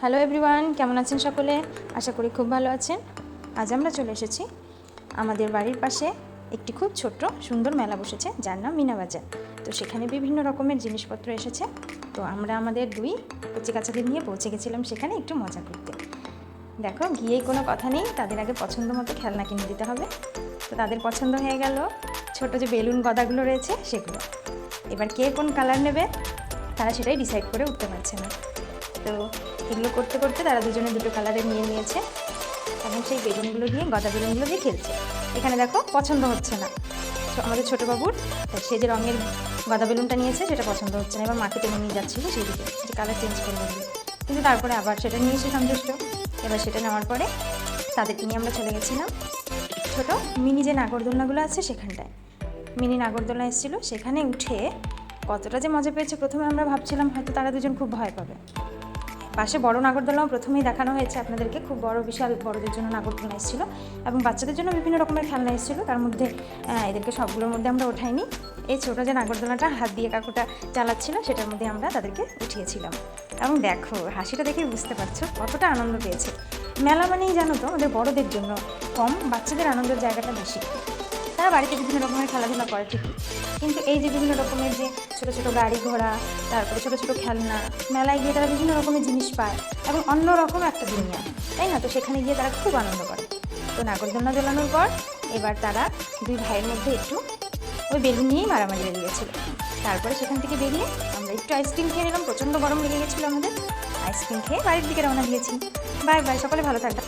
Hello everyone, কেমন আছেন সকলে? আশা করি খুব ভালো আছেন। আজ আমরা চলে এসেছি আমাদের বাড়ির পাশে একটি খুব ছোট্ট সুন্দর মেলা বসেছে, যার নাম মিনা বাজার। তো সেখানে বিভিন্ন রকমের জিনিসপত্র এসেছে। তো আমরা আমাদের দুই কচি কাচাদের নিয়ে পৌঁছে গেছিলাম সেখানে একটু মজা করতে। দেখো, গিয়েই কোনো কথা নেই, তাদের আগে পছন্দ মতো খেলনা কিনে দিতে হবে। তো তাদের পছন্দ হয়ে গেল ছোট যে বেলুন গদাগুলো রয়েছে সেগুলো। এবার কে কোন কালার নেবে তারা সেটাই ডিসাইড করে উঠতে পারছে না। তো এগুলো করতে করতে তারা দুজনে দুটো কালারে নিয়ে নিয়েছে এবং সেই বেলুনগুলো দিয়ে গদা বেলুনগুলো দিয়ে খেলছে। এখানে দেখো পছন্দ হচ্ছে না আমাদের ছোটো বাবুর, সে যে রঙের গদা বেলুনটা নিয়েছে সেটা পছন্দ হচ্ছে না। এবার মাকে টেনে নিয়ে যাচ্ছিল সেই দিকে যে কালার চেঞ্জ করে দেবে, কিন্তু তারপরে আবার সেটা নিয়ে এসে সন্তুষ্ট। এবার সেটা নেওয়ার পরে তাদেরকে নিয়ে আমরা চলে গেছিলাম ছোটো মিনি যে নাগরদোলনাগুলো আছে সেখানটায়। মিনি নাগরদোলনা এসেছিলো, সেখানে উঠে কতটা যে মজা পেয়েছে। প্রথমে আমরা ভাবছিলাম হয়তো তারা দুজন খুব ভয় পাবে। পাশে বড় নাগরদোলনাও প্রথমেই দেখানো হয়েছে আপনাদেরকে, খুব বড় বিশাল বড়দের জন্য নাগরদোলনা এসেছিলো এবং বাচ্চাদের জন্য বিভিন্ন রকমের খেলনা এসেছিলো। তার মধ্যে এদেরকে সবগুলোর মধ্যে আমরা ওঠাইনি। এই ছোটো যে নাগরদোলনাটা হাত দিয়ে কাকুটা চালাচ্ছিল সেটার মধ্যে আমরা তাদেরকে উঠিয়েছিলাম। এবং দেখো, হাসিটা দেখেই বুঝতে পারছো কতটা আনন্দ পেয়েছে। মেলা মানেই জানো তো আমাদের বড়দের জন্য কম, বাচ্চাদের আনন্দের জায়গাটা বেশি। তারা বাড়িতে বিভিন্ন রকমের খেলাধুলা করে ঠিকই, কিন্তু এই যে বিভিন্ন রকমের যে ছোটো ছোটো গাড়ি ঘোড়া, তারপরে ছোটো ছোটো খেলনা, মেলায় গিয়ে তারা বিভিন্ন রকমের জিনিস পায় এবং অন্য রকম একটা দুনিয়া, তাই না? তো সেখানে গিয়ে তারা খুব আনন্দ করে। তো নাগরদোলনা দোলানোর পর এবার তারা দুই ভাইয়ের মধ্যে একটু ওই বেলুন নিয়েই মারামারি লেগে গেছিলো। তারপরে সেখান থেকে বেরিয়ে আমরা একটু আইসক্রিম খেয়ে নিলাম, প্রচণ্ড গরম লেগে গেছিলো আমাদের। আইসক্রিম খেয়ে বাড়ির দিকে রওনা দিয়েছি। বাই বাই, সকলে ভালো থাকবে।